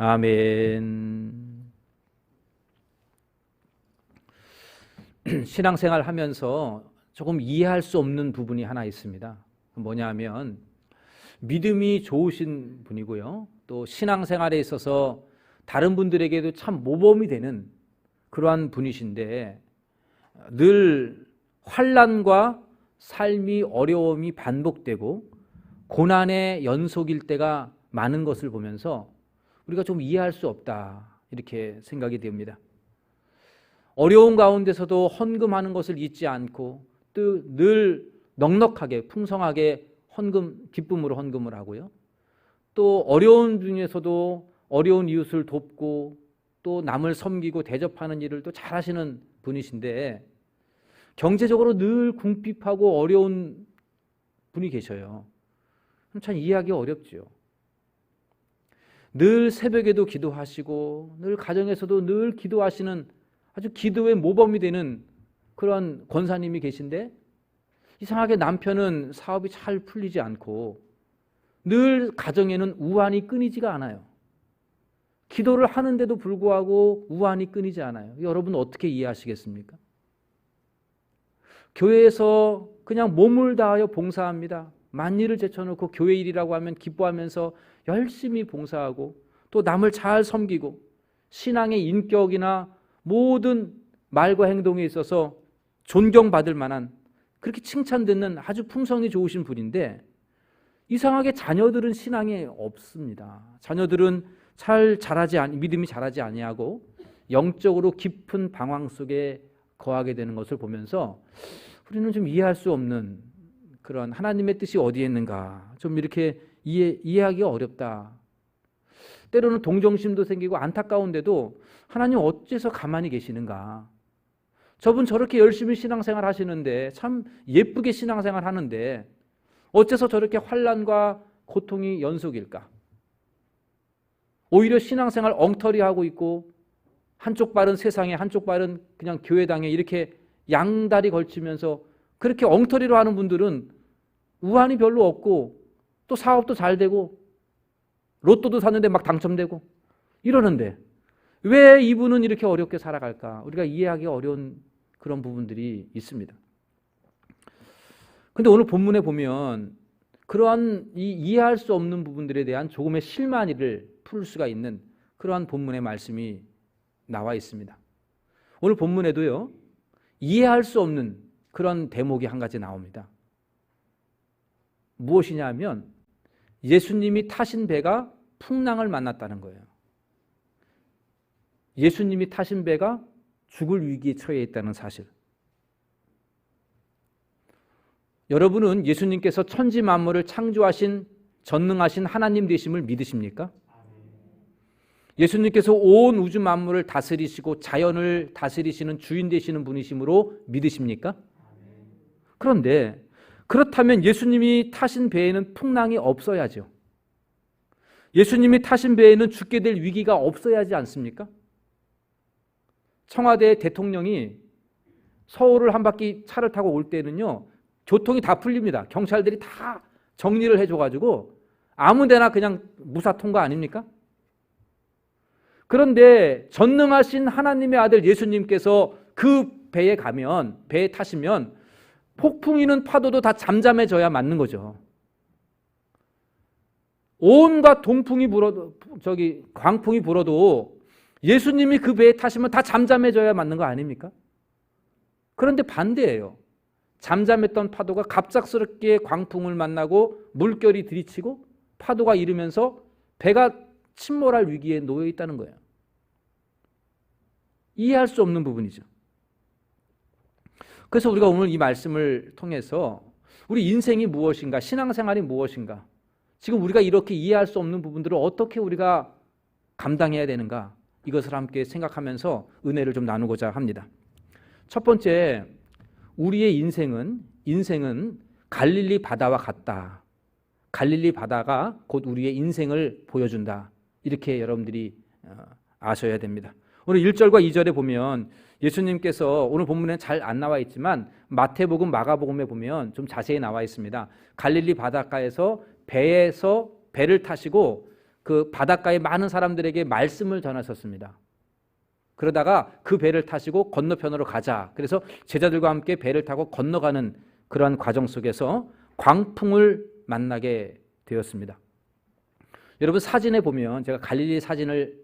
아멘. 신앙생활 하면서 조금 이해할 수 없는 부분이 하나 있습니다. 뭐냐 하면 믿음이 좋으신 분이고요. 또 신앙생활에 있어서 다른 분들에게도 참 모범이 되는 그러한 분이신데 늘 환난과 삶이 어려움이 반복되고 고난의 연속일 때가 많은 것을 보면서 우리가 좀 이해할 수 없다 이렇게 생각이 됩니다. 어려운 가운데서도 헌금하는 것을 잊지 않고 또 늘 넉넉하게 풍성하게 기쁨으로 헌금을 하고요. 또 어려운 중에서도 어려운 이웃을 돕고 또 남을 섬기고 대접하는 일을 또 잘하시는 분이신데 경제적으로 늘 궁핍하고 어려운 분이 계셔요. 참 이해하기 어렵죠. 늘 새벽에도 기도하시고 늘 가정에서도 늘 기도하시는 아주 기도의 모범이 되는 그런 권사님이 계신데 이상하게 남편은 사업이 잘 풀리지 않고 늘 가정에는 우환이 끊이지가 않아요. 기도를 하는데도 불구하고 우환이 끊이지 않아요. 여러분 어떻게 이해하시겠습니까? 교회에서 그냥 몸을 다하여 봉사합니다. 만일을 제쳐놓고 교회 일이라고 하면 기뻐하면서 열심히 봉사하고 또 남을 잘 섬기고 신앙의 인격이나 모든 말과 행동에 있어서 존경받을 만한 그렇게 칭찬듣는 아주 품성이 좋으신 분인데 이상하게 자녀들은 신앙이 없습니다. 자녀들은 믿음이 자라지 아니하고 영적으로 깊은 방황 속에 거하게 되는 것을 보면서 우리는 좀 이해할 수 없는 그런 하나님의 뜻이 어디에 있는가 좀 이렇게 이해하기가 어렵다. 때로는 동정심도 생기고 안타까운데도 하나님 어째서 가만히 계시는가. 저분 저렇게 열심히 신앙생활 하시는데 참 예쁘게 신앙생활 하는데 어째서 저렇게 환난과 고통이 연속일까. 오히려 신앙생활 엉터리하고 있고 한쪽 발은 세상에 한쪽 발은 그냥 교회당에 이렇게 양다리 걸치면서 그렇게 엉터리로 하는 분들은 우환이 별로 없고 또 사업도 잘 되고 로또도 샀는데 막 당첨되고 이러는데 왜 이분은 이렇게 어렵게 살아갈까? 우리가 이해하기 어려운 그런 부분들이 있습니다. 근데 오늘 본문에 보면 그러한 이해할 수 없는 부분들에 대한 조금의 실마리를 풀 수가 있는 그러한 본문의 말씀이 나와 있습니다. 오늘 본문에도요, 이해할 수 없는 그런 대목이 한 가지 나옵니다. 무엇이냐 하면 예수님이 타신 배가 풍랑을 만났다는 거예요. 예수님이 타신 배가 죽을 위기에 처해 있다는 사실. 여러분은 예수님께서 천지 만물을 창조하신 전능하신 하나님 되심을 믿으십니까? 예수님께서 온 우주 만물을 다스리시고 자연을 다스리시는 주인 되시는 분이심으로 믿으십니까? 그런데 그렇다면 예수님이 타신 배에는 풍랑이 없어야죠. 예수님이 타신 배에는 죽게 될 위기가 없어야 하지 않습니까? 청와대 대통령이 서울을 한 바퀴 차를 타고 올 때는요, 교통이 다 풀립니다. 경찰들이 다 정리를 해줘가지고 아무 데나 그냥 무사 통과 아닙니까? 그런데 전능하신 하나님의 아들 예수님께서 그 배에 타시면 폭풍이는 파도도 다 잠잠해져야 맞는 거죠. 온갖 광풍이 불어도 예수님이 그 배에 타시면 다 잠잠해져야 맞는 거 아닙니까? 그런데 반대예요. 잠잠했던 파도가 갑작스럽게 광풍을 만나고 물결이 들이치고 파도가 일으면서 배가 침몰할 위기에 놓여 있다는 거예요. 이해할 수 없는 부분이죠. 그래서 우리가 오늘 이 말씀을 통해서 우리 인생이 무엇인가, 신앙생활이 무엇인가, 지금 우리가 이렇게 이해할 수 없는 부분들을 어떻게 우리가 감당해야 되는가, 이것을 함께 생각하면서 은혜를 좀 나누고자 합니다. 첫 번째, 우리의 인생은 갈릴리 바다와 같다. 갈릴리 바다가 곧 우리의 인생을 보여준다. 이렇게 여러분들이 아셔야 됩니다. 오늘 1절과 2절에 보면 예수님께서 오늘 본문에는 잘 안 나와 있지만 마태복음, 마가복음에 보면 좀 자세히 나와 있습니다. 갈릴리 바닷가에서 배를 타시고 그 바닷가에 많은 사람들에게 말씀을 전하셨습니다. 그러다가 그 배를 타시고 건너편으로 가자. 그래서 제자들과 함께 배를 타고 건너가는 그러한 과정 속에서 광풍을 만나게 되었습니다. 여러분 사진에 보면 제가 갈릴리 사진을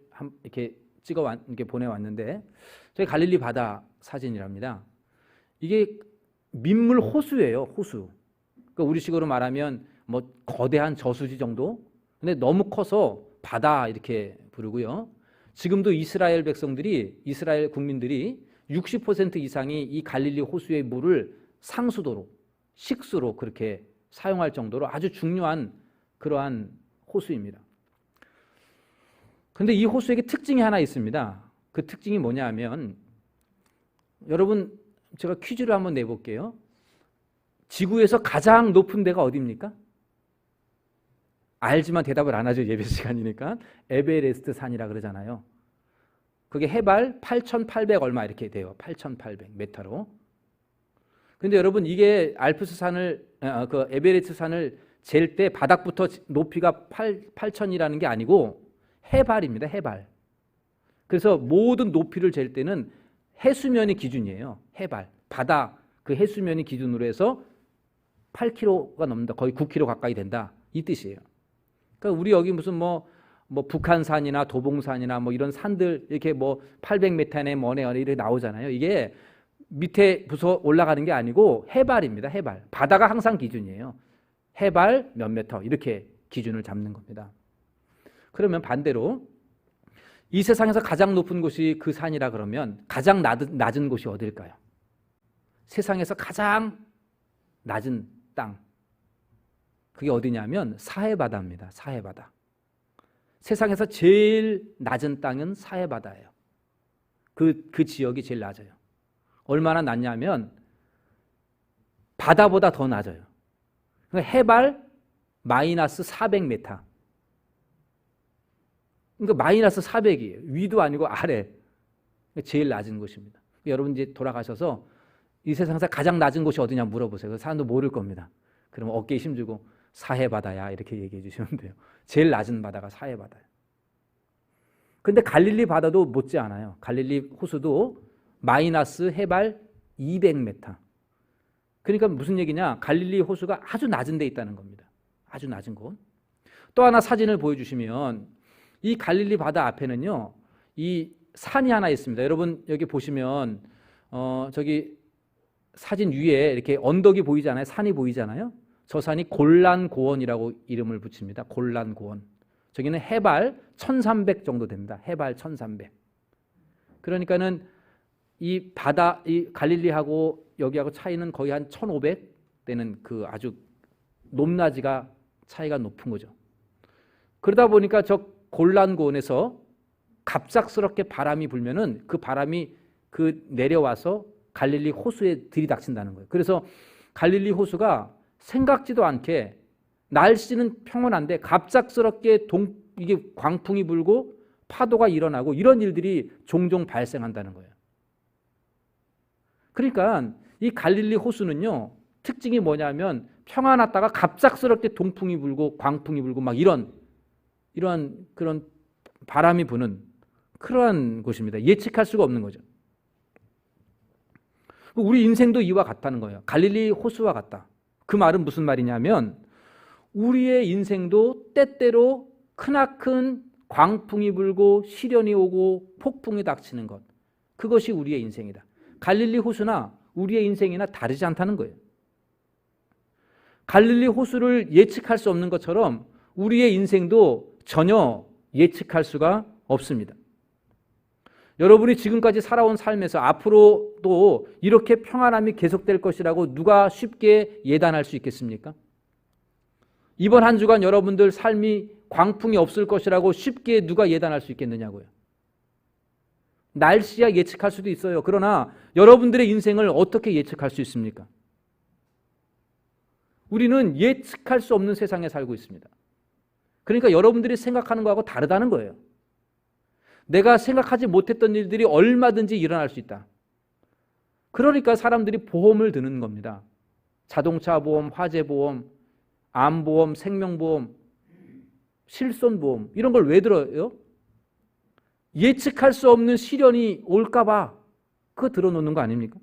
이렇게 이렇게 보내왔는데 저희 갈릴리 바다 사진이랍니다. 이게 민물 호수예요, 호수. 그러니까 우리식으로 말하면 뭐 거대한 저수지 정도. 근데 너무 커서 바다 이렇게 부르고요. 지금도 이스라엘 백성들이, 이스라엘 국민들이 60% 이상이 이 갈릴리 호수의 물을 상수도로, 식수로 그렇게 사용할 정도로 아주 중요한 그러한 호수입니다. 그런데 이 호수에게 특징이 하나 있습니다. 그 특징이 뭐냐 하면, 여러분 제가 퀴즈를 한번 내볼게요. 지구에서 가장 높은 데가 어디입니까? 알지만 대답을 안 하죠. 예배 시간이니까. 에베레스트 산이라 그러잖아요. 그게 해발 8,800 얼마 이렇게 돼요. 8,800m로. 근데 여러분 이게 알프스 산을 그 에베레스트 산을 잴 때 바닥부터 높이가 8,000이라는 게 아니고 해발입니다. 해발. 그래서 모든 높이를 잴 때는 해수면이 기준이에요. 해발. 바다 그 해수면이 기준으로 해서 8km가 넘는다. 거의 9km 가까이 된다. 이 뜻이에요. 그러니까 우리 여기 무슨 뭐 북한산이나 도봉산이나 뭐 이런 산들 이렇게 뭐 800m네 뭐네 이렇게 나오잖아요. 이게 밑에 부서 올라가는 게 아니고 해발입니다. 해발. 바다가 항상 기준이에요. 해발 몇 메터 이렇게 기준을 잡는 겁니다. 그러면 반대로 이 세상에서 가장 높은 곳이 그 산이라 그러면 가장 낮은 곳이 어딜까요? 세상에서 가장 낮은 땅. 그게 어디냐면 사해바다입니다. 사해바다. 세상에서 제일 낮은 땅은 사해바다예요. 그 지역이 제일 낮아요. 얼마나 낮냐면 바다보다 더 낮아요. 그러니까 해발 마이너스 400m. 그러니까 마이너스 400이에요. 위도 아니고 아래. 제일 낮은 곳입니다. 여러분 이제 돌아가셔서 이 세상에서 가장 낮은 곳이 어디냐 물어보세요. 그 사람도 모를 겁니다. 그러면 어깨에 힘주고 사해바다야 이렇게 얘기해 주시면 돼요. 제일 낮은 바다가 사해바다예요. 그런데 갈릴리 바다도 못지 않아요. 갈릴리 호수도 마이너스 해발 200m. 그러니까 무슨 얘기냐? 갈릴리 호수가 아주 낮은 데 있다는 겁니다. 아주 낮은 곳. 또 하나 사진을 보여주시면 이 갈릴리 바다 앞에는요, 이 산이 하나 있습니다. 여러분 여기 보시면 저기 사진 위에 이렇게 언덕이 보이잖아요. 산이 보이잖아요. 저 산이 골란고원이라고 이름을 붙입니다. 골란고원. 저기는 해발 1300 정도 됩니다. 해발 1300. 그러니까는 이 바다, 이 갈릴리하고 여기하고 차이는 거의 한 1500 되는 그 아주 높낮이가 차이가 높은 거죠. 그러다 보니까 저 골란고원에서 갑작스럽게 바람이 불면은 그 바람이 그 내려와서 갈릴리 호수에 들이닥친다는 거예요. 그래서 갈릴리 호수가 생각지도 않게 날씨는 평온한데 갑작스럽게 이게 광풍이 불고 파도가 일어나고 이런 일들이 종종 발생한다는 거예요. 그러니까 이 갈릴리 호수는요, 특징이 뭐냐면 평안했다가 갑작스럽게 동풍이 불고 광풍이 불고 막 이런 그런 바람이 부는 그러한 곳입니다. 예측할 수가 없는 거죠. 우리 인생도 이와 같다는 거예요. 갈릴리 호수와 같다. 그 말은 무슨 말이냐면 우리의 인생도 때때로 크나큰 광풍이 불고 시련이 오고 폭풍이 닥치는 것. 그것이 우리의 인생이다. 갈릴리 호수나 우리의 인생이나 다르지 않다는 거예요. 갈릴리 호수를 예측할 수 없는 것처럼 우리의 인생도 전혀 예측할 수가 없습니다. 여러분이 지금까지 살아온 삶에서 앞으로도 이렇게 평안함이 계속될 것이라고 누가 쉽게 예단할 수 있겠습니까? 이번 한 주간 여러분들 삶이 광풍이 없을 것이라고 쉽게 누가 예단할 수 있겠느냐고요. 날씨야 예측할 수도 있어요. 그러나 여러분들의 인생을 어떻게 예측할 수 있습니까? 우리는 예측할 수 없는 세상에 살고 있습니다. 그러니까 여러분들이 생각하는 거하고 다르다는 거예요. 내가 생각하지 못했던 일들이 얼마든지 일어날 수 있다. 그러니까 사람들이 보험을 드는 겁니다. 자동차 보험, 화재 보험, 암보험, 생명보험. 실손보험 이런 걸 왜 들어요? 예측할 수 없는 시련이 올까 봐 그거 들어놓는 거 아닙니까?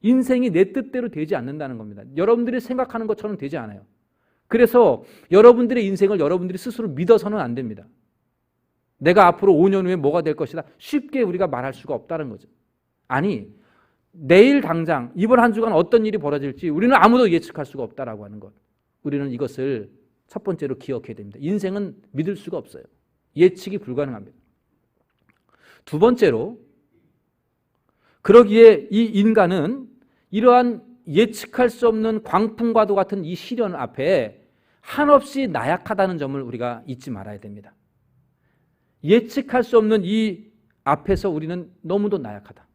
인생이 내 뜻대로 되지 않는다는 겁니다. 여러분들이 생각하는 것처럼 되지 않아요. 그래서 여러분들의 인생을 여러분들이 스스로 믿어서는 안 됩니다. 내가 앞으로 5년 후에 뭐가 될 것이다. 쉽게 우리가 말할 수가 없다는 거죠. 아니, 내일 당장 이번 한 주간 어떤 일이 벌어질지 우리는 아무도 예측할 수가 없다라고 하는 것. 우리는 이것을 첫 번째로 기억해야 됩니다. 인생은 믿을 수가 없어요. 예측이 불가능합니다. 두 번째로, 그러기에 이 인간은 이러한 예측할 수 없는 광풍과도 같은 이 시련 앞에 한없이 나약하다는 점을 우리가 잊지 말아야 됩니다. 예측할 수 없는 이 앞에서 우리는 너무도 나약하다.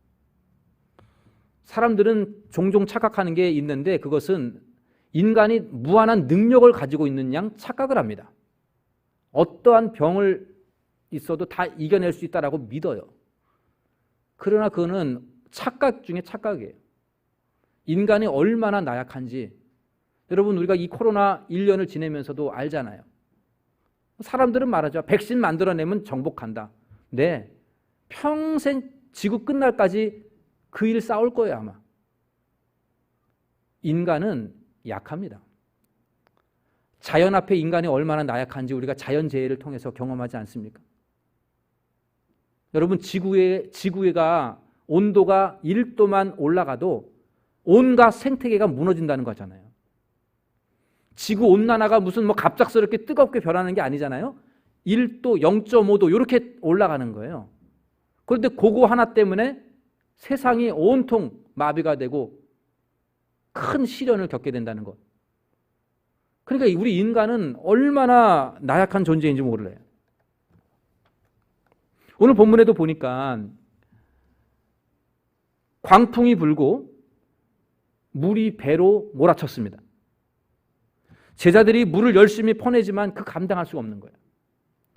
사람들은 종종 착각하는 게 있는데 그것은 인간이 무한한 능력을 가지고 있는 양 착각을 합니다. 어떠한 병을 있어도 다 이겨낼 수 있다라고 믿어요. 그러나 그거는 착각 중에 착각이에요. 인간이 얼마나 나약한지 여러분 우리가 이 코로나 1년을 지내면서도 알잖아요. 사람들은 말하죠. 백신 만들어내면 정복한다. 네, 평생 지구 끝날까지 그 일 싸울 거예요 아마. 인간은 약합니다. 자연 앞에 인간이 얼마나 나약한지 우리가 자연재해를 통해서 경험하지 않습니까? 여러분 지구가 온도가 1도만 올라가도 온갖 생태계가 무너진다는 거잖아요. 지구 온난화가 무슨 뭐 갑작스럽게 뜨겁게 변하는 게 아니잖아요. 1도, 0.5도 이렇게 올라가는 거예요. 그런데 그거 하나 때문에 세상이 온통 마비가 되고 큰 시련을 겪게 된다는 것. 그러니까 우리 인간은 얼마나 나약한 존재인지 몰라요. 오늘 본문에도 보니까 광풍이 불고 물이 배로 몰아쳤습니다. 제자들이 물을 열심히 퍼내지만 그 감당할 수가 없는 거예요.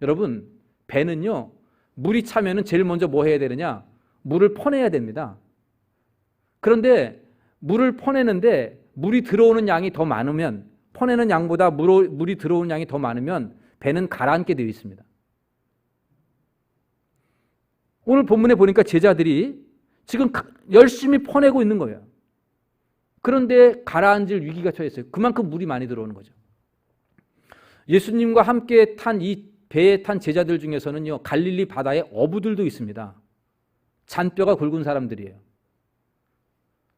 여러분, 배는요, 물이 차면은 제일 먼저 뭐 해야 되느냐? 물을 퍼내야 됩니다. 그런데 물을 퍼내는데 물이 들어오는 양이 더 많으면, 퍼내는 양보다 물이 들어오는 양이 더 많으면 배는 가라앉게 되어 있습니다. 오늘 본문에 보니까 제자들이 지금 열심히 퍼내고 있는 거예요. 그런데 가라앉을 위기가 처했어요. 그만큼 물이 많이 들어오는 거죠. 예수님과 함께 탄 이 배에 탄 제자들 중에서는요, 갈릴리 바다에 어부들도 있습니다. 잔뼈가 굵은 사람들이에요.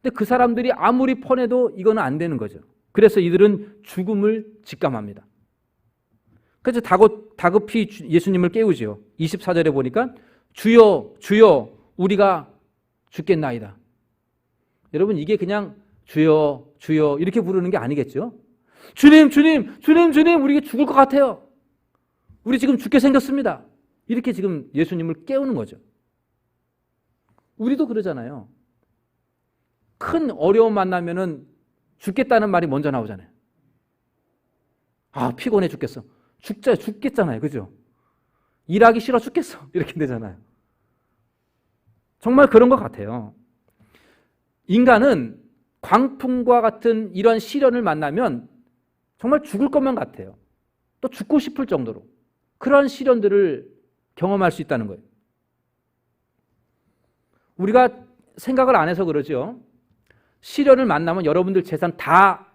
근데 그 사람들이 아무리 퍼내도 이거는 안 되는 거죠. 그래서 이들은 죽음을 직감합니다. 그래서 다급히 예수님을 깨우죠. 24절에 보니까 주여, 주여, 우리가 죽겠나이다. 여러분, 이게 그냥 주여, 주여 이렇게 부르는 게 아니겠죠? 주님, 주님, 주님, 주님, 우리 죽을 것 같아요. 우리 지금 죽게 생겼습니다. 이렇게 지금 예수님을 깨우는 거죠. 우리도 그러잖아요. 큰 어려움 만나면은 죽겠다는 말이 먼저 나오잖아요. 아, 피곤해 죽겠어. 죽겠잖아요. 그죠? 일하기 싫어 죽겠어. 이렇게 되잖아요. 정말 그런 것 같아요. 인간은 광풍과 같은 이런 시련을 만나면 정말 죽을 것만 같아요. 또 죽고 싶을 정도로 그러한 시련들을 경험할 수 있다는 거예요. 우리가 생각을 안 해서 그러죠. 시련을 만나면 여러분들 재산 다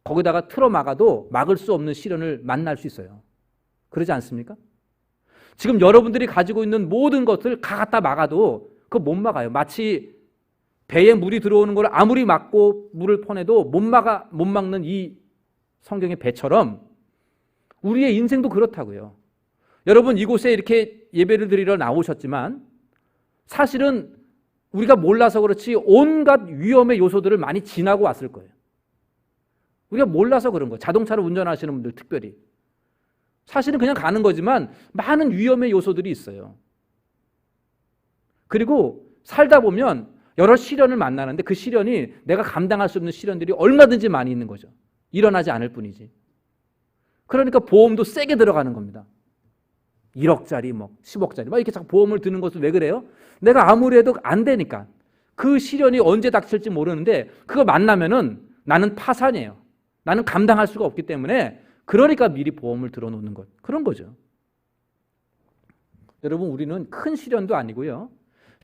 거기다가 틀어막아도 막을 수 없는 시련을 만날 수 있어요. 그러지 않습니까? 지금 여러분들이 가지고 있는 모든 것을 다 갖다 막아도 그거 못 막아요. 마치 배에 물이 들어오는 걸 아무리 막고 물을 퍼내도 못 막는 이 성경의 배처럼 우리의 인생도 그렇다고요. 여러분, 이곳에 이렇게 예배를 드리러 나오셨지만 사실은 우리가 몰라서 그렇지 온갖 위험의 요소들을 많이 지나고 왔을 거예요. 우리가 몰라서 그런 거예요. 자동차를 운전하시는 분들 특별히. 사실은 그냥 가는 거지만 많은 위험의 요소들이 있어요. 그리고 살다 보면 여러 시련을 만나는데 그 시련이 내가 감당할 수 없는 시련들이 얼마든지 많이 있는 거죠. 일어나지 않을 뿐이지. 그러니까 보험도 세게 들어가는 겁니다. 1억짜리, 10억짜리 막 이렇게 자꾸 보험을 드는 것은 왜 그래요? 내가 아무리 해도 안 되니까. 그 시련이 언제 닥칠지 모르는데 그거 만나면은 나는 파산이에요. 나는 감당할 수가 없기 때문에 그러니까 미리 보험을 들어놓는 것. 그런 거죠. 여러분, 우리는 큰 시련도 아니고요.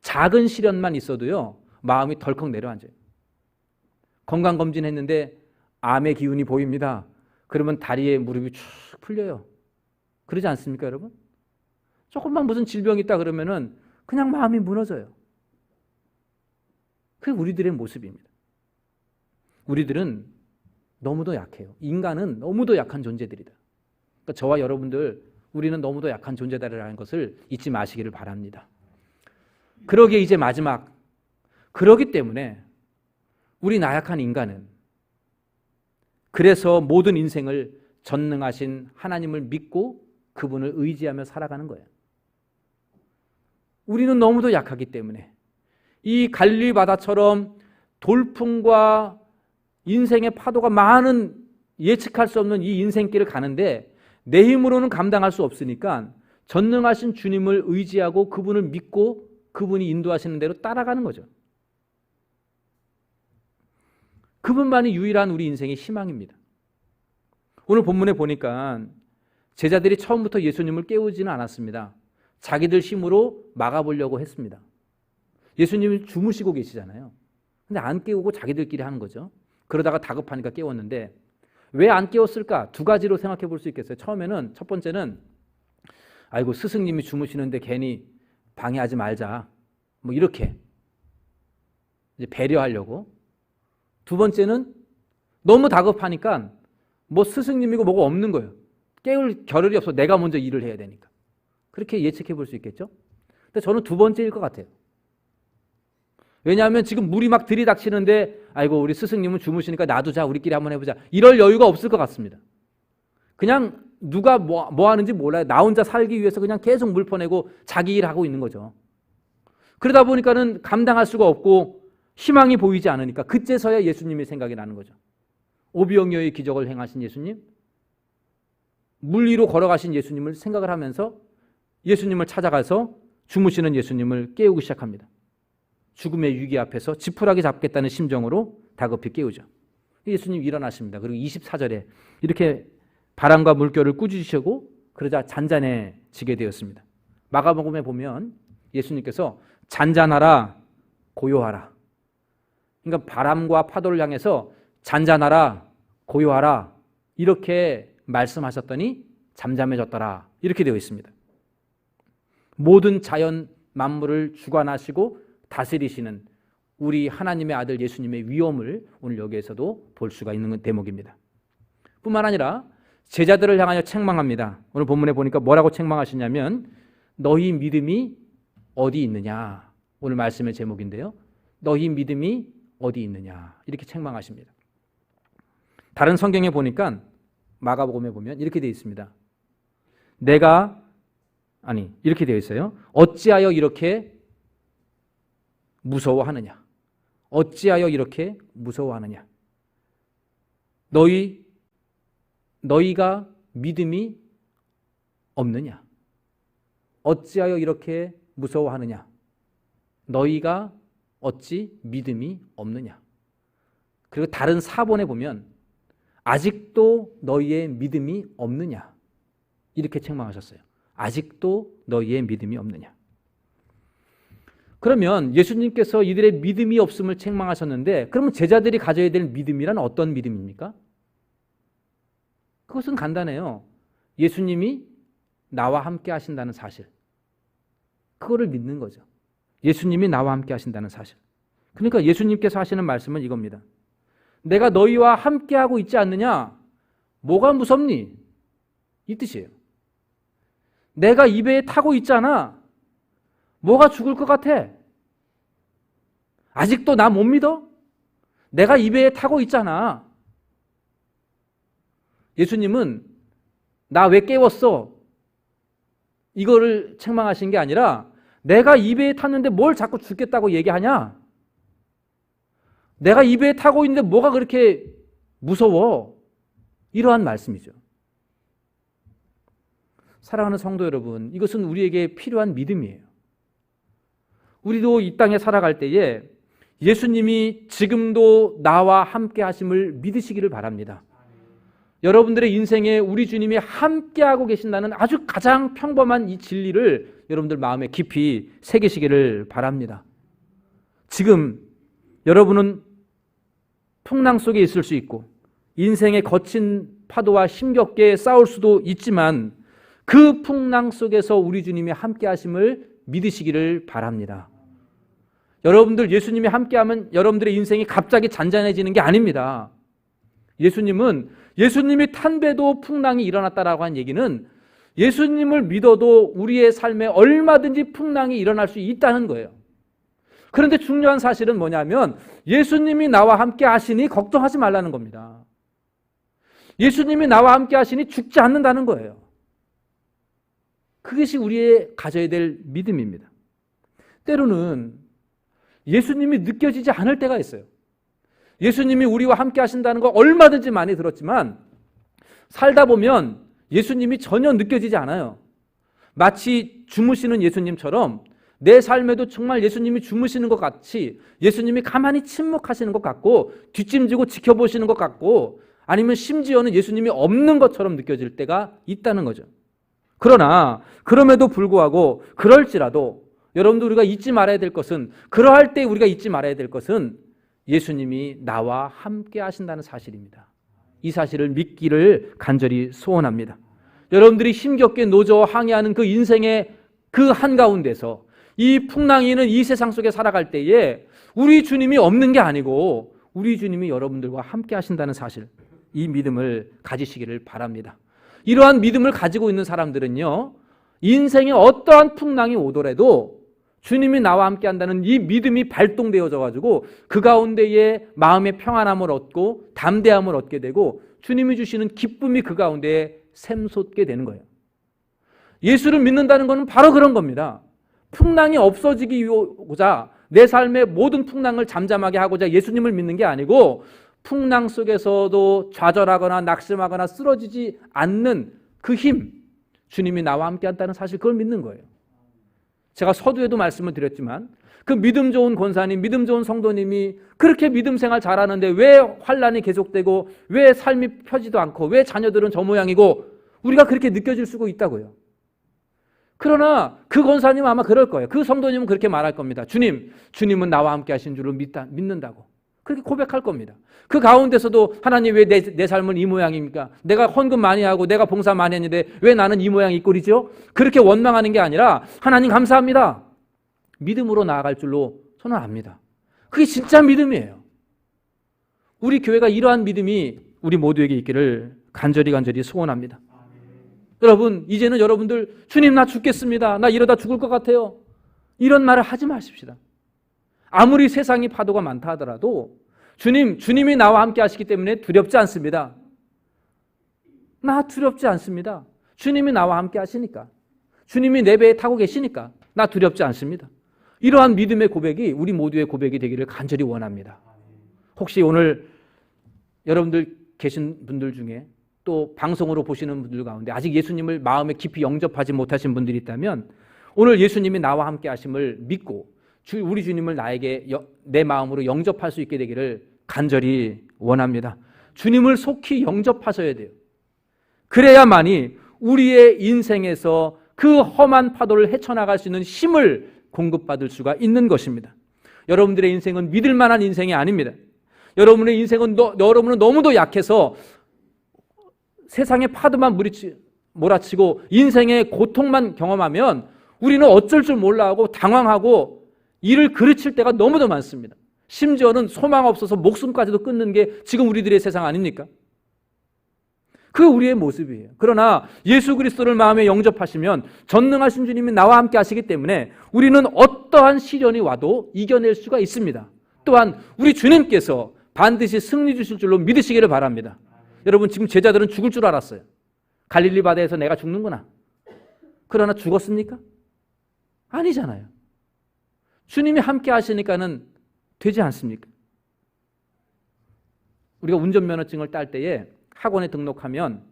작은 시련만 있어도요. 마음이 덜컥 내려앉아요. 건강검진 했는데 암의 기운이 보입니다. 그러면 다리에 무릎이 쭉 풀려요. 그러지 않습니까, 여러분? 조금만 무슨 질병이 있다 그러면은 그냥 마음이 무너져요. 그게 우리들의 모습입니다. 우리들은 너무도 약해요. 인간은 너무도 약한 존재들이다. 그러니까 저와 여러분들, 우리는 너무도 약한 존재다라는 것을 잊지 마시기를 바랍니다. 그러기에 이제 마지막, 그러기 때문에 우리 나약한 인간은 그래서 모든 인생을 전능하신 하나님을 믿고 그분을 의지하며 살아가는 거예요. 우리는 너무도 약하기 때문에 이 갈릴리 바다처럼 돌풍과 인생의 파도가 많은 예측할 수 없는 이 인생길을 가는데 내 힘으로는 감당할 수 없으니까 전능하신 주님을 의지하고 그분을 믿고 그분이 인도하시는 대로 따라가는 거죠. 그분만이 유일한 우리 인생의 희망입니다. 오늘 본문에 보니까 제자들이 처음부터 예수님을 깨우지는 않았습니다. 자기들 힘으로 막아보려고 했습니다. 예수님이 주무시고 계시잖아요. 근데 안 깨우고 자기들끼리 하는 거죠. 그러다가 다급하니까 깨웠는데 왜 안 깨웠을까? 두 가지로 생각해 볼 수 있겠어요. 처음에는, 첫 번째는 아이고 스승님이 주무시는데 괜히 방해하지 말자. 뭐 이렇게 이제 배려하려고. 두 번째는 너무 다급하니까 뭐 스승님이고 뭐가 없는 거예요. 깨울 겨를이 없어. 내가 먼저 일을 해야 되니까. 그렇게 예측해 볼 수 있겠죠? 근데 저는 두 번째일 것 같아요. 왜냐하면 지금 물이 막 들이닥치는데 아이고 우리 스승님은 주무시니까 놔두자, 우리끼리 한번 해보자, 이럴 여유가 없을 것 같습니다. 그냥 누가 뭐 하는지 몰라요. 나 혼자 살기 위해서 그냥 계속 물 퍼내고 자기 일하고 있는 거죠. 그러다 보니까는 감당할 수가 없고 희망이 보이지 않으니까 그때서야 예수님의 생각이 나는 거죠. 오병이어의 기적을 행하신 예수님, 물 위로 걸어가신 예수님을 생각을 하면서 예수님을 찾아가서 주무시는 예수님을 깨우기 시작합니다. 죽음의 위기 앞에서 지푸라기 잡겠다는 심정으로 다급히 깨우죠. 예수님 일어나십니다. 그리고 24절에 이렇게 바람과 물결을 꾸짖으시고 그러자 잔잔해지게 되었습니다. 마가복음에 보면 예수님께서 잔잔하라, 고요하라. 그러니까 바람과 파도를 향해서 잔잔하라, 고요하라 이렇게 말씀하셨더니 잠잠해졌더라 이렇게 되어 있습니다. 모든 자연 만물을 주관하시고 다스리시는 우리 하나님의 아들 예수님의 위엄을 오늘 여기에서도 볼 수가 있는 대목입니다. 뿐만 아니라 제자들을 향하여 책망합니다. 오늘 본문에 보니까 뭐라고 책망하시냐면 너희 믿음이 어디 있느냐. 오늘 말씀의 제목인데요. 너희 믿음이 어디 있느냐 이렇게 책망하십니다. 다른 성경에 보니까 마가복음에 보면 이렇게 되어 있습니다. 이렇게 되어 있어요. 어찌하여 이렇게 무서워하느냐. 어찌하여 이렇게 무서워하느냐. 너희가 믿음이 없느냐. 어찌하여 이렇게 무서워하느냐. 너희가 어찌 믿음이 없느냐. 그리고 다른 사본에 보면 아직도 너희의 믿음이 없느냐. 이렇게 책망하셨어요. 아직도 너희의 믿음이 없느냐. 그러면 예수님께서 이들의 믿음이 없음을 책망하셨는데 그러면 제자들이 가져야 될 믿음이란 어떤 믿음입니까? 그것은 간단해요. 예수님이 나와 함께 하신다는 사실. 그거를 믿는 거죠. 예수님이 나와 함께 하신다는 사실. 그러니까 예수님께서 하시는 말씀은 이겁니다. 내가 너희와 함께 하고 있지 않느냐? 뭐가 무섭니? 이 뜻이에요. 내가 이 배에 타고 있잖아. 뭐가 죽을 것 같아? 아직도 나 못 믿어? 내가 이 배에 타고 있잖아. 예수님은 나 왜 깨웠어? 이거를 책망하신 게 아니라 내가 이 배에 탔는데 뭘 자꾸 죽겠다고 얘기하냐? 내가 이 배에 타고 있는데 뭐가 그렇게 무서워? 이러한 말씀이죠. 사랑하는 성도 여러분, 이것은 우리에게 필요한 믿음이에요. 우리도 이 땅에 살아갈 때에 예수님이 지금도 나와 함께 하심을 믿으시기를 바랍니다. 여러분들의 인생에 우리 주님이 함께하고 계신다는 아주 가장 평범한 이 진리를 여러분들 마음에 깊이 새기시기를 바랍니다. 지금 여러분은 풍랑 속에 있을 수 있고 인생의 거친 파도와 힘겹게 싸울 수도 있지만 그 풍랑 속에서 우리 주님이 함께하심을 믿으시기를 바랍니다. 여러분들 예수님이 함께하면 여러분들의 인생이 갑자기 잔잔해지는 게 아닙니다. 예수님이 탄 배도 풍랑이 일어났다라고 한 얘기는 예수님을 믿어도 우리의 삶에 얼마든지 풍랑이 일어날 수 있다는 거예요. 그런데 중요한 사실은 뭐냐면 예수님이 나와 함께 하시니 걱정하지 말라는 겁니다. 예수님이 나와 함께 하시니 죽지 않는다는 거예요. 그것이 우리의 가져야 될 믿음입니다. 때로는 예수님이 느껴지지 않을 때가 있어요. 예수님이 우리와 함께 하신다는 거 얼마든지 많이 들었지만 살다 보면 예수님이 전혀 느껴지지 않아요. 마치 주무시는 예수님처럼 내 삶에도 정말 예수님이 주무시는 것 같이 예수님이 가만히 침묵하시는 것 같고 뒷짐지고 지켜보시는 것 같고 아니면 심지어는 예수님이 없는 것처럼 느껴질 때가 있다는 거죠. 그러나 그럼에도 불구하고 그럴지라도 여러분들 우리가 잊지 말아야 될 것은 그러할 때 우리가 잊지 말아야 될 것은 예수님이 나와 함께 하신다는 사실입니다. 이 사실을 믿기를 간절히 소원합니다. 여러분들이 힘겹게 노저 항해하는 그 인생의 그 한가운데서 이 풍랑이 있는 이 세상 속에 살아갈 때에 우리 주님이 없는 게 아니고 우리 주님이 여러분들과 함께 하신다는 사실, 이 믿음을 가지시기를 바랍니다. 이러한 믿음을 가지고 있는 사람들은요, 인생에 어떠한 풍랑이 오더라도 주님이 나와 함께 한다는 이 믿음이 발동되어져 가지고 그 가운데에 마음의 평안함을 얻고 담대함을 얻게 되고 주님이 주시는 기쁨이 그 가운데에 샘솟게 되는 거예요. 예수를 믿는다는 것은 바로 그런 겁니다. 풍랑이 없어지기고자 내 삶의 모든 풍랑을 잠잠하게 하고자 예수님을 믿는 게 아니고 풍랑 속에서도 좌절하거나 낙심하거나 쓰러지지 않는 그 힘, 주님이 나와 함께 한다는 사실, 그걸 믿는 거예요. 제가 서두에도 말씀을 드렸지만 그 믿음 좋은 권사님, 믿음 좋은 성도님이 그렇게 믿음 생활 잘하는데 왜 환난이 계속되고 왜 삶이 펴지도 않고 왜 자녀들은 저 모양이고 우리가 그렇게 느껴질 수가 있다고요. 그러나 그 권사님은 아마 그럴 거예요. 그 성도님은 그렇게 말할 겁니다. 주님은 나와 함께 하신 줄로 믿는다고. 그렇게 고백할 겁니다. 그 가운데서도 하나님 왜 내 삶은 이 모양입니까? 내가 헌금 많이 하고 내가 봉사 많이 했는데 왜 나는 이 모양 이 꼴이죠? 그렇게 원망하는 게 아니라 하나님 감사합니다. 믿음으로 나아갈 줄로 저는 압니다. 그게 진짜 믿음이에요. 우리 교회가 이러한 믿음이 우리 모두에게 있기를 간절히 소원합니다. 여러분, 이제는 여러분들 주님 나 죽겠습니다. 나 이러다 죽을 것 같아요. 이런 말을 하지 마십시다. 아무리 세상이 파도가 많다 하더라도 주님이 나와 함께 하시기 때문에 두렵지 않습니다. 나 두렵지 않습니다. 주님이 나와 함께 하시니까. 주님이 내 배에 타고 계시니까 나 두렵지 않습니다. 이러한 믿음의 고백이 우리 모두의 고백이 되기를 간절히 원합니다. 혹시 오늘 여러분들 계신 분들 중에 또 방송으로 보시는 분들 가운데 아직 예수님을 마음에 깊이 영접하지 못하신 분들이 있다면 오늘 예수님이 나와 함께 하심을 믿고 우리 주님을 내 마음으로 영접할 수 있게 되기를 간절히 원합니다. 주님을 속히 영접하셔야 돼요. 그래야만이 우리의 인생에서 그 험한 파도를 헤쳐나갈 수 있는 힘을 공급받을 수가 있는 것입니다. 여러분들의 인생은 믿을 만한 인생이 아닙니다. 여러분의 인생은 여러분은 너무도 약해서 세상의 파도만 몰아치고 인생의 고통만 경험하면 우리는 어쩔 줄 몰라 하고 당황하고 일을 그르칠 때가 너무도 많습니다. 심지어는 소망 없어서 목숨까지도 끊는 게 지금 우리들의 세상 아닙니까? 그게 우리의 모습이에요. 그러나 예수 그리스도를 마음에 영접하시면 전능하신 주님이 나와 함께 하시기 때문에 우리는 어떠한 시련이 와도 이겨낼 수가 있습니다. 또한 우리 주님께서 반드시 승리 주실 줄로 믿으시기를 바랍니다. 여러분, 지금 제자들은 죽을 줄 알았어요. 갈릴리 바다에서 내가 죽는구나. 그러나 죽었습니까? 아니잖아요. 주님이 함께 하시니까는 되지 않습니까? 우리가 운전면허증을 딸 때에 학원에 등록하면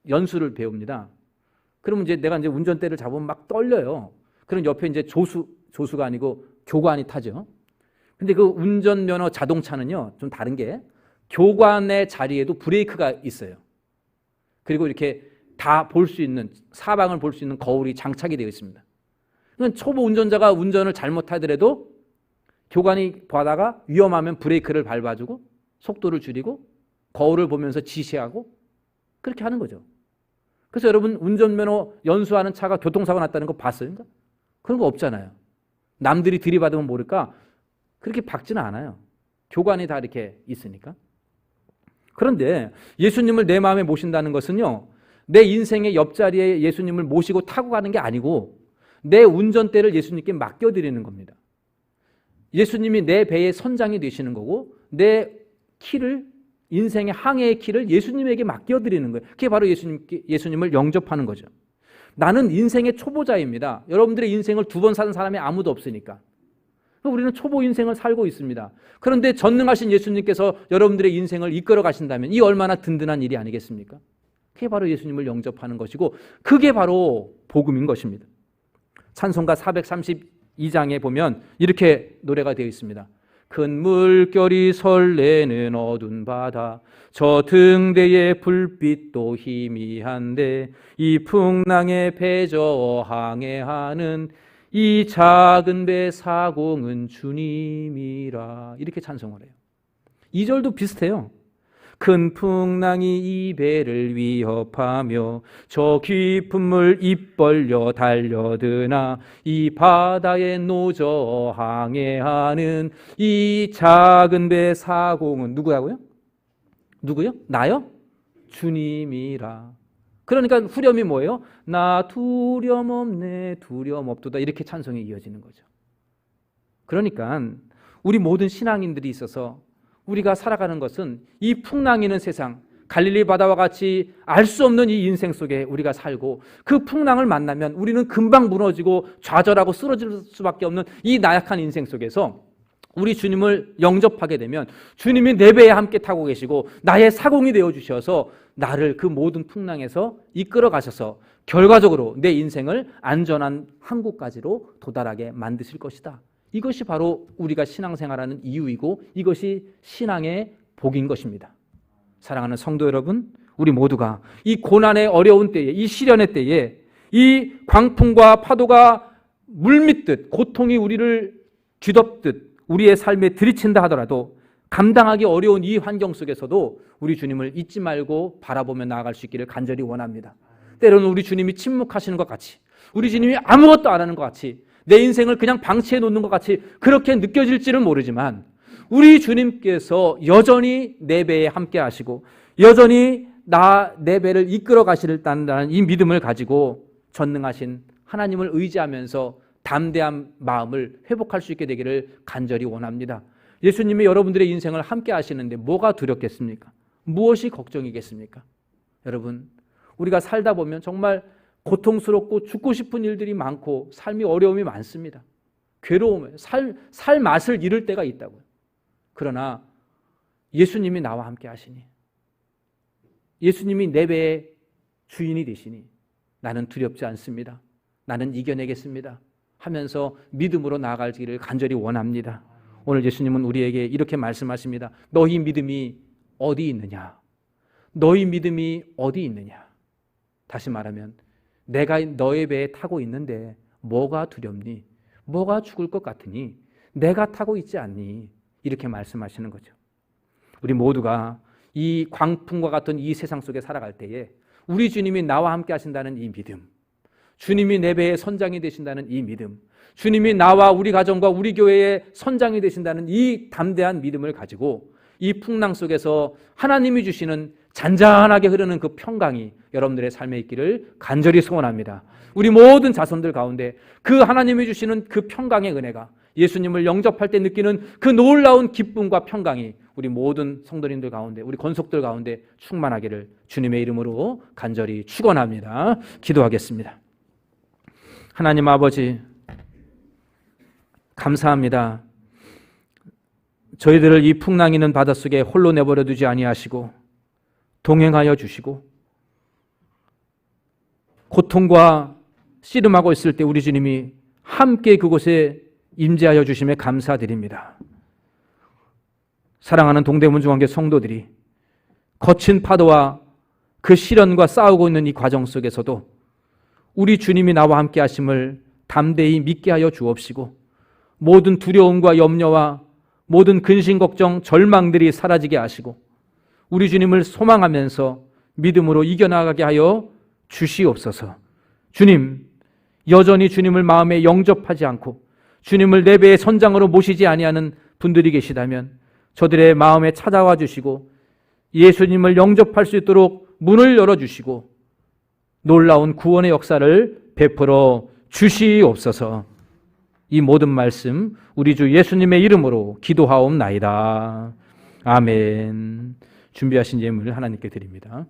연수를 배웁니다. 그러면 내가 운전대를 잡으면 막 떨려요. 그럼 옆에 조수가 아니고 교관이 타죠. 근데 그 운전면허 자동차는요, 좀 다른 게 교관의 자리에도 브레이크가 있어요. 그리고 이렇게 다 볼 수 있는, 사방을 볼 수 있는 거울이 장착이 되어 있습니다. 그러니까 초보 운전자가 운전을 잘못하더라도 교관이 보다가 위험하면 브레이크를 밟아주고 속도를 줄이고 거울을 보면서 지시하고 그렇게 하는 거죠. 그래서 여러분 운전면허 연수하는 차가 교통사고 났다는 거 봤어요? 그러니까 그런 거 없잖아요. 남들이 들이받으면 모를까? 그렇게 박지는 않아요. 교관이 다 이렇게 있으니까. 그런데 예수님을 내 마음에 모신다는 것은요, 내 인생의 옆자리에 예수님을 모시고 타고 가는 게 아니고 내 운전대를 예수님께 맡겨드리는 겁니다. 예수님이 내 배의 선장이 되시는 거고 내 키를, 인생의 항해의 키를 예수님에게 맡겨드리는 거예요. 그게 바로 예수님을 영접하는 거죠. 나는 인생의 초보자입니다. 여러분들의 인생을 2번 사는 사람이 아무도 없으니까. 우리는 초보 인생을 살고 있습니다. 그런데 전능하신 예수님께서 여러분들의 인생을 이끌어 가신다면 이 얼마나 든든한 일이 아니겠습니까? 그게 바로 예수님을 영접하는 것이고 그게 바로 복음인 것입니다. 찬송가 432장에 보면 이렇게 노래가 되어 있습니다. 큰 물결이 설레는 어두운 바다, 저 등대의 불빛도 희미한데 이 풍랑에 배저 항해하는 이 작은 배 사공은 주님이라. 이렇게 찬송을 해요. 2절도 비슷해요. 큰 풍랑이 이 배를 위협하며 저 깊은 물 입 벌려 달려드나 이 바다에 노저 항해하는 이 작은 배 사공은 누구라고요? 누구요? 나요? 주님이라. 그러니까 후렴이 뭐예요? 나 두려움 없네, 두려움 없도다. 이렇게 찬송이 이어지는 거죠. 그러니까 우리 모든 신앙인들이 있어서 우리가 살아가는 것은 이 풍랑이는 세상, 갈릴리 바다와 같이 알 수 없는 이 인생 속에 우리가 살고 그 풍랑을 만나면 우리는 금방 무너지고 좌절하고 쓰러질 수밖에 없는 이 나약한 인생 속에서 우리 주님을 영접하게 되면 주님이 내 배에 함께 타고 계시고 나의 사공이 되어주셔서 나를 그 모든 풍랑에서 이끌어 가셔서 결과적으로 내 인생을 안전한 항구까지로 도달하게 만드실 것이다. 이것이 바로 우리가 신앙생활하는 이유이고 이것이 신앙의 복인 것입니다. 사랑하는 성도 여러분, 우리 모두가 이 고난의 어려운 때에, 이 시련의 때에 이 광풍과 파도가 물밀듯 고통이 우리를 뒤덮듯 우리의 삶에 들이친다 하더라도 감당하기 어려운 이 환경 속에서도 우리 주님을 잊지 말고 바라보며 나아갈 수 있기를 간절히 원합니다. 때로는 우리 주님이 침묵하시는 것 같이, 우리 주님이 아무것도 안 하는 것 같이, 내 인생을 그냥 방치해 놓는 것 같이 그렇게 느껴질지는 모르지만 우리 주님께서 여전히 내 배에 함께 하시고 여전히 내 배를 이끌어 가시겠다는 이 믿음을 가지고 전능하신 하나님을 의지하면서 담대한 마음을 회복할 수 있게 되기를 간절히 원합니다. 예수님이 여러분들의 인생을 함께 하시는데 뭐가 두렵겠습니까? 무엇이 걱정이겠습니까? 여러분, 우리가 살다 보면 정말 고통스럽고 죽고 싶은 일들이 많고 삶이 어려움이 많습니다. 괴로움, 살 맛을 잃을 때가 있다고요. 그러나 예수님이 나와 함께 하시니, 예수님이 내 배의 주인이 되시니 나는 두렵지 않습니다. 나는 이겨내겠습니다 하면서 믿음으로 나아가기를 간절히 원합니다. 오늘 예수님은 우리에게 이렇게 말씀하십니다. 너희 믿음이 어디 있느냐? 너희 믿음이 어디 있느냐? 다시 말하면 내가 너의 배에 타고 있는데 뭐가 두렵니? 뭐가 죽을 것 같으니? 내가 타고 있지 않니? 이렇게 말씀하시는 거죠. 우리 모두가 이 광풍과 같은 이 세상 속에 살아갈 때에 우리 주님이 나와 함께 하신다는 이 믿음, 주님이 내 배의 선장이 되신다는 이 믿음, 주님이 나와 우리 가정과 우리 교회의 선장이 되신다는 이 담대한 믿음을 가지고 이 풍랑 속에서 하나님이 주시는 잔잔하게 흐르는 그 평강이 여러분들의 삶에 있기를 간절히 소원합니다. 우리 모든 자손들 가운데 그 하나님이 주시는 그 평강의 은혜가, 예수님을 영접할 때 느끼는 그 놀라운 기쁨과 평강이 우리 모든 성도님들 가운데, 우리 권속들 가운데 충만하기를 주님의 이름으로 간절히 축원합니다. 기도하겠습니다. 하나님 아버지, 감사합니다. 저희들을 이 풍랑이는 바닷속에 홀로 내버려 두지 아니하시고 동행하여 주시고 고통과 씨름하고 있을 때 우리 주님이 함께 그곳에 임재하여 주심에 감사드립니다. 사랑하는 동대문중앙교 성도들이 거친 파도와 그 시련과 싸우고 있는 이 과정 속에서도 우리 주님이 나와 함께 하심을 담대히 믿게 하여 주옵시고, 모든 두려움과 염려와 모든 근심, 걱정, 절망들이 사라지게 하시고 우리 주님을 소망하면서 믿음으로 이겨나가게 하여 주시옵소서. 주님, 여전히 주님을 마음에 영접하지 않고 주님을 내 배의 선장으로 모시지 아니하는 분들이 계시다면 저들의 마음에 찾아와 주시고 예수님을 영접할 수 있도록 문을 열어주시고 놀라운 구원의 역사를 베풀어 주시옵소서. 이 모든 말씀 우리 주 예수님의 이름으로 기도하옵나이다. 아멘. 준비하신 예물을 하나님께 드립니다.